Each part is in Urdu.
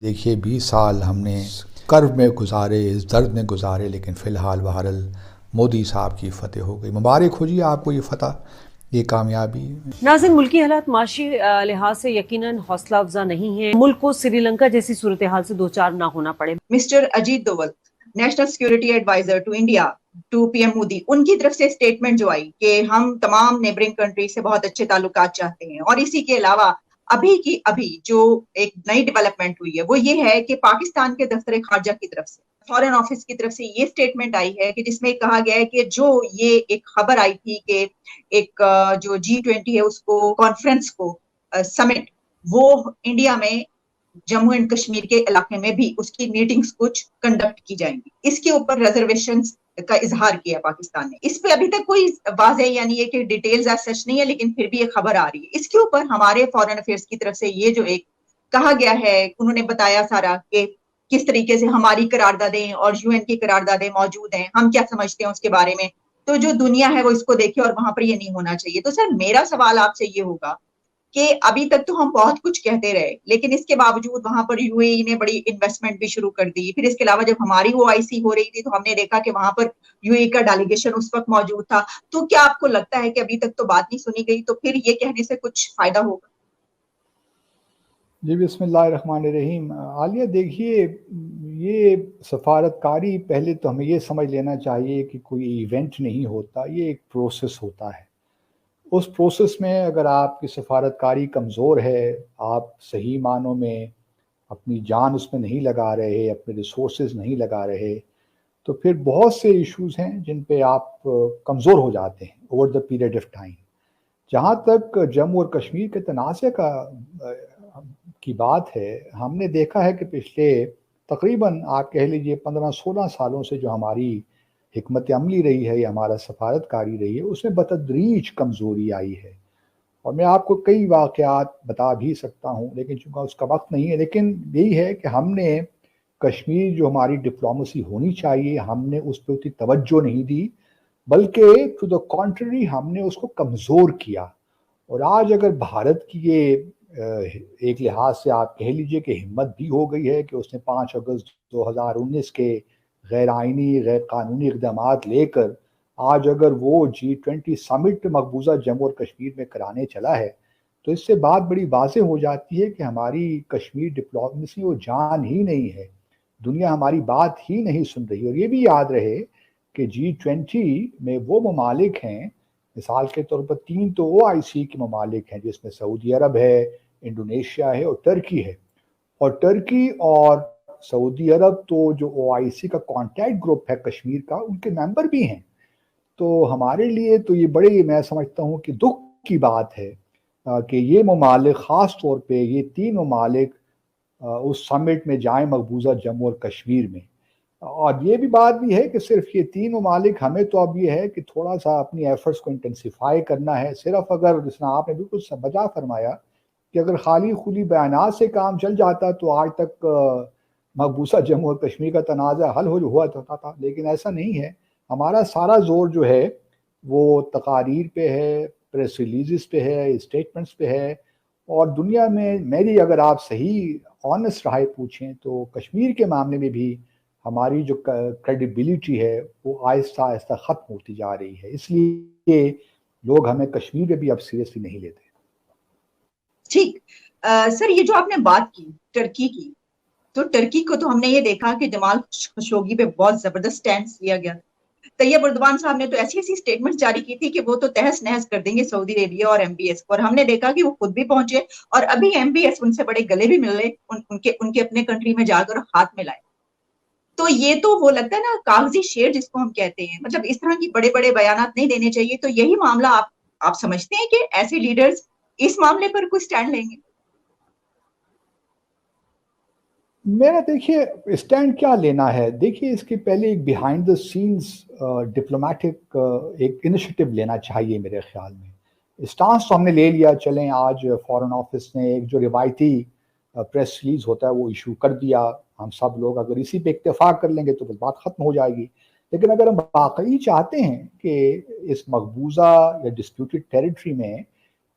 دیکھیے 20 سال ہم نے کرب میں گزارے، اس درد میں گزارے، لیکن فی الحال بہرحال مودی صاحب کی فتح ہو گئی۔ مبارک ہو جی آپ کو یہ فتح، یہ کامیابی۔ ناظرین، ملکی حالات معاشی لحاظ سے یقیناً حوصلہ افزا نہیں ہیں۔ ملک کو سری لنکا جیسی صورتحال سے دوچار نہ ہونا پڑے۔ Mister Ajit Doval, national security adviser to India, to P M Modi, ان کی طرف سے اسٹیٹمنٹ جو آئی کہ ہم تمام نیبرنگ کنٹری سے بہت اچھے تعلقات چاہتے ہیں، اور اسی کے علاوہ ابھی کی ابھی جو ایک نئی ڈیولپمنٹ ہوئی ہے وہ یہ ہے کہ پاکستان کے دفتر خارجہ کی طرف سے، فارن آفس کی طرف سے یہ اسٹیٹمنٹ آئی ہے کہ جس میں کہا گیا ہے کہ جو یہ ایک خبر آئی تھی کہ ایک جو G20 ہے اس کو کانفرنس کو سمٹ، وہ انڈیا میں جموں اینڈ کشمیر کے علاقے میں بھی اس کی میٹنگز کچھ کنڈکٹ کی جائیں گی۔ اس کے اوپر ریزرویشنز کا اظہار کیا پاکستان نے۔ اس پہ ابھی تک کوئی واضح یعنی یہ کہ ڈیٹیلز ایز سچ نہیں ہے، لیکن پھر بھی یہ خبر آ رہی ہے۔ اس کے اوپر ہمارے فارن افیئرس کی طرف سے یہ جو ایک کہا گیا ہے، انہوں نے بتایا سارا کہ کس طریقے سے ہماری قراردادیں اور UN کی قراردادیں موجود ہیں، ہم کیا سمجھتے ہیں اس کے بارے میں، تو جو دنیا ہے وہ اس کو دیکھے اور وہاں پر یہ نہیں ہونا چاہیے۔ تو سر میرا سوال آپ سے یہ ہوگا کہ ابھی تک تو ہم بہت کچھ کہتے رہے، لیکن اس کے باوجود وہاں پر UAE نے بڑی انویسٹمنٹ بھی شروع کر دی۔ پھر اس کے علاوہ جب ہماری OIC ہو رہی تھی تو ہم نے دیکھا کہ وہاں پر UAE کا ڈیلیگیشن اس وقت موجود تھا۔ تو کیا آپ کو لگتا ہے کہ ابھی تک تو بات نہیں سنی گئی، تو پھر یہ کہنے سے کچھ فائدہ ہوگا؟ جی بسم اللہ الرحمن الرحیم۔ عالیہ دیکھیے، یہ سفارتکاری پہلے تو ہمیں یہ سمجھ لینا چاہیے کہ کوئی ایونٹ نہیں ہوتا، یہ ایک پروسیس ہوتا ہے۔ اس پروسیس میں اگر آپ کی سفارتکاری کمزور ہے، آپ صحیح معنوں میں اپنی جان اس میں نہیں لگا رہے، اپنے ریسورسز نہیں لگا رہے، تو پھر بہت سے ایشوز ہیں جن پہ آپ کمزور ہو جاتے ہیں over the period of time. جہاں تک جموں اور کشمیر کے تنازع کی بات ہے، ہم نے دیکھا ہے کہ پچھلے تقریباً آپ کہہ لیجئے 15-16 سالوں سے جو ہماری حکمت عملی رہی ہے یا ہمارا سفارتکاری رہی ہے، اس میں بتدریج کمزوری آئی ہے۔ اور میں آپ کو کئی واقعات بتا بھی سکتا ہوں، لیکن چونکہ اس کا وقت نہیں ہے، لیکن یہی ہے کہ ہم نے کشمیر جو ہماری ڈپلومیسی ہونی چاہیے، ہم نے اس پہ اتنی توجہ نہیں دی، بلکہ ٹو دا کانٹری ہم نے اس کو کمزور کیا۔ اور آج اگر بھارت کی یہ ایک لحاظ سے آپ کہہ لیجئے کہ ہمت بھی ہو گئی ہے کہ اس نے 5 اگست 2019 کے غیر آئینی غیر قانونی اقدامات لے کر آج اگر وہ G20 سمٹ مقبوضہ جموں اور کشمیر میں کرانے چلا ہے، تو اس سے بات بڑی واضح ہو جاتی ہے کہ ہماری کشمیر ڈپلومیسی وہ جان ہی نہیں ہے، دنیا ہماری بات ہی نہیں سن رہی۔ اور یہ بھی یاد رہے کہ G20 میں وہ ممالک ہیں، مثال کے طور پر 3 تو OIC کے ممالک ہیں، جس میں سعودی عرب ہے، انڈونیشیا ہے اور ٹرکی ہے۔ اور ٹرکی اور سعودی عرب تو جو OIC کا کانٹیکٹ گروپ ہے کشمیر کا، ان کے ممبر بھی ہیں۔ تو ہمارے لیے تو یہ بڑی، میں سمجھتا ہوں کہ دکھ کی بات ہے کہ یہ ممالک، خاص طور پہ یہ 3 ممالک اس سمٹ میں جائیں مقبوضہ جموں اور کشمیر میں۔ اور یہ بھی بات بھی ہے کہ صرف یہ 3 ممالک، ہمیں تو اب یہ ہے کہ تھوڑا سا اپنی ایفرٹس کو انٹینسیفائی کرنا ہے۔ صرف اگر جس طرح آپ نے بالکل بجا فرمایا کہ اگر خالی خلی بیانات سے کام چل جاتا تو آج تک مقبوضہ جموں اور کشمیر کا تنازع حل ہوا تھا، لیکن ایسا نہیں ہے۔ ہمارا سارا زور جو ہے وہ تقاریر پہ ہے، پریس ریلیزز پہ ہے، اسٹیٹمنٹس پہ ہے۔ اور دنیا میں میری اگر آپ صحیح آنسٹ رائے پوچھیں تو کشمیر کے معاملے میں بھی ہماری جو کریڈیبلٹی ہے وہ آہستہ آہستہ ختم ہوتی جا رہی ہے، اس لیے لوگ ہمیں کشمیر میں بھی اب سیریسلی نہیں لیتے۔ ٹھیک سر، یہ جو آپ نے بات کی ٹرکی کی، تو ٹرکی کو تو ہم نے یہ دیکھا کہ جمال خشوگی پہ بہت زبردست سٹینڈ لیا گیا۔ طیب اردوان صاحب نے تو ایسی ایسی سٹیٹمنٹ جاری کی تھی کہ وہ تو تہس نہس کر دیں گے سعودی عربیہ اور MBS کو، اور ہم نے دیکھا کہ وہ خود بھی پہنچے اور ابھی MBS ان سے بڑے گلے بھی مل رہے، ان کے اپنے کنٹری میں جا کر ہاتھ ملائے۔ تو یہ تو وہ لگتا ہے نا کاغذی شعر جس کو ہم کہتے ہیں، مطلب اس طرح کی بڑے بڑے بیانات نہیں دینے چاہیے۔ تو یہی معاملہ آپ سمجھتے ہیں کہ ایسے لیڈرز اس معاملے پر کوئی سٹینڈ لیں گے؟ میرا دیکھیے اسٹینڈ کیا لینا ہے، دیکھیے اس کے پہلے ایک بیہائنڈ دا سینز ڈپلومیٹک ایک انیشیٹو لینا چاہیے میرے خیال میں۔ اسٹانس تو ہم نے لے لیا، چلیں آج فارن آفس نے ایک جو روایتی پریس ریلیز ہوتا ہے وہ ایشو کر دیا، ہم سب لوگ اگر اسی پہ اتفاق کر لیں گے تو بس بات ختم ہو جائے گی۔ لیکن اگر ہم واقعی چاہتے ہیں کہ اس مقبوضہ یا ڈسپیوٹڈ ٹیریٹری میں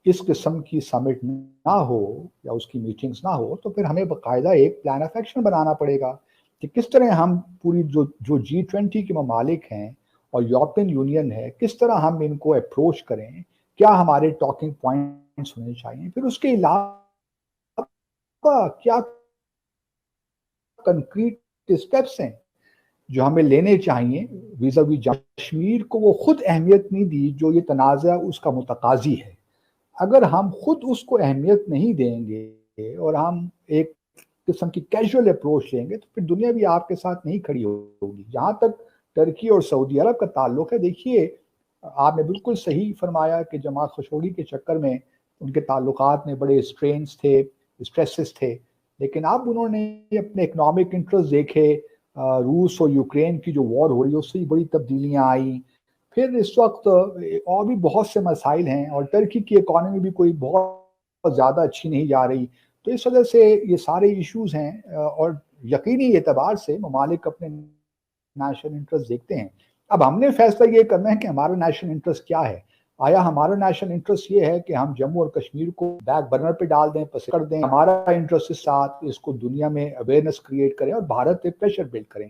اس قسم کی سمٹ نہ ہو یا اس کی میٹنگز نہ ہو تو پھر ہمیں باقاعدہ ایک پلان آف ایکشن بنانا پڑے گا کہ کس طرح ہم پوری جو G20 کے ممالک ہیں اور یورپین یونین ہے، کس طرح ہم ان کو اپروچ کریں، کیا ہمارے ٹاکنگ پوائنٹس ہونے چاہیے، پھر اس کے علاوہ کیا کنکریٹ اسٹیپس ہیں جو ہمیں لینے چاہیے ویزا وی کشمیر کو وہ خود اہمیت نہیں دی جو یہ تنازع اس کا متقاضی ہے۔ اگر ہم خود اس کو اہمیت نہیں دیں گے اور ہم ایک قسم کی کیجول اپروچ لیں گے تو پھر دنیا بھی آپ کے ساتھ نہیں کھڑی ہوگی۔ جہاں تک ترکی اور سعودی عرب کا تعلق ہے، دیکھیے آپ نے بالکل صحیح فرمایا کہ جماعت خشوگی کے چکر میں ان کے تعلقات میں بڑے اسٹرینس تھے، اسٹریسز تھے، لیکن اب انہوں نے اپنے اکنامک انٹرسٹ دیکھے، روس اور یوکرین کی جو وار ہو رہی ہے اس سے بڑی تبدیلیاں آئیں، پھر اس وقت اور بھی بہت سے مسائل ہیں اور ترکی کی اکانومی بھی کوئی بہت زیادہ اچھی نہیں جا رہی، تو اس وجہ سے یہ سارے ایشوز ہیں اور یقینی اعتبار سے ممالک اپنے نیشنل انٹرسٹ دیکھتے ہیں۔ اب ہم نے فیصلہ یہ کرنا ہے کہ ہمارا نیشنل انٹرسٹ کیا ہے۔ آیا ہمارا نیشنل انٹرسٹ یہ ہے کہ ہم جموں اور کشمیر کو بیک برنر پہ ڈال دیں، پس کر دیں، ہمارا انٹرسٹ اس ساتھ اس کو دنیا میں اویئرنیس کریٹ کریں اور بھارت پہ پریشر بلڈ کریں۔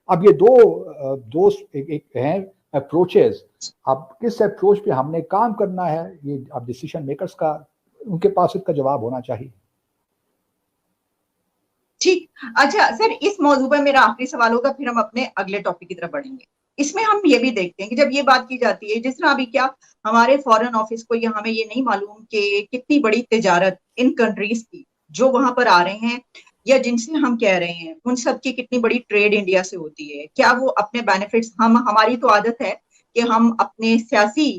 اب یہ دو ایک ہیں اپروچز، اب کس اپروچ پہ ہم نے کام کرنا ہے یہ اب ڈیسیشن میکرز کا، ان کے پاس اس کا جواب ہونا چاہیے۔ ٹھیک، اچھا سر، اس موضوع پہ میرا آخری سوال ہوگا، پھر ہم اپنے اگلے ٹاپک کی طرف بڑھیں گے۔ اس میں ہم یہ بھی دیکھتے ہیں کہ جب یہ بات کی جاتی ہے، جس طرح ابھی کیا ہمارے فارن آفس کو یا ہمیں یہ نہیں معلوم کہ کتنی بڑی تجارت ان کنٹریز کی جو وہاں پر آ رہے ہیں یا جن سے ہم کہہ رہے ہیں ان سب کی کتنی بڑی ٹریڈ انڈیا سے ہوتی ہے، کیا وہ اپنے بینیفٹس، ہماری تو عادت ہے کہ ہم اپنے سیاسی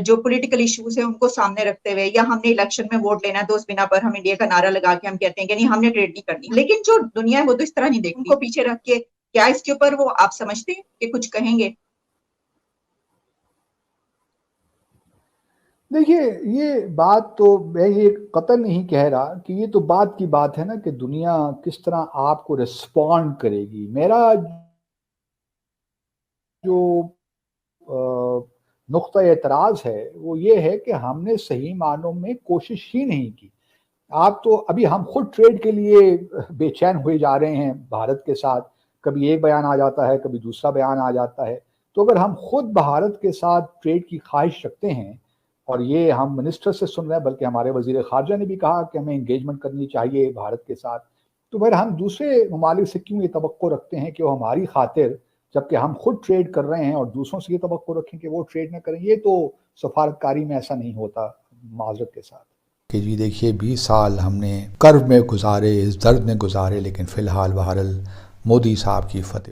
جو پولیٹیکل ایشوز ہیں ان کو سامنے رکھتے ہوئے، یا ہم نے الیکشن میں ووٹ لینا ہے تو اس بنا پر ہم انڈیا کا نعرہ لگا کے ہم کہتے ہیں کہ نہیں ہم نے ٹریڈ نہیں کرنی، لیکن جو دنیا ہے وہ تو اس طرح نہیں دیکھتی، ان کو پیچھے رکھ کے کیا اس کے اوپر وہ آپ سمجھتے ہیں کہ کچھ کہیں گے؟ دیکھیے یہ بات تو میں یہ قطعاً نہیں کہہ رہا کہ یہ تو بات کی بات ہے نا کہ دنیا کس طرح آپ کو ریسپونڈ کرے گی۔ میرا جو نقطہ اعتراض ہے وہ یہ ہے کہ ہم نے صحیح معنوں میں کوشش ہی نہیں کی۔ آپ تو ابھی ہم خود ٹریڈ کے لیے بے چین ہوئے جا رہے ہیں بھارت کے ساتھ، کبھی ایک بیان آ جاتا ہے کبھی دوسرا بیان آ جاتا ہے، تو اگر ہم خود بھارت کے ساتھ ٹریڈ کی خواہش رکھتے ہیں، اور یہ ہم منسٹر سے سن رہے ہیں بلکہ ہمارے وزیر خارجہ نے بھی کہا کہ ہمیں انگیجمنٹ کرنی چاہیے بھارت کے ساتھ، تو پھر ہم دوسرے ممالک سے کیوں یہ توقع رکھتے ہیں کہ وہ ہماری خاطر، جبکہ ہم خود ٹریڈ کر رہے ہیں اور دوسروں سے یہ توقع رکھیں کہ وہ ٹریڈ نہ کریں؟ یہ تو سفارتکاری میں ایسا نہیں ہوتا، معذرت کے ساتھ۔ کہ جی دیکھیے 20 سال ہم نے کرب میں گزارے، اس درد میں گزارے، لیکن فی الحال بہرحال مودی صاحب کی فتح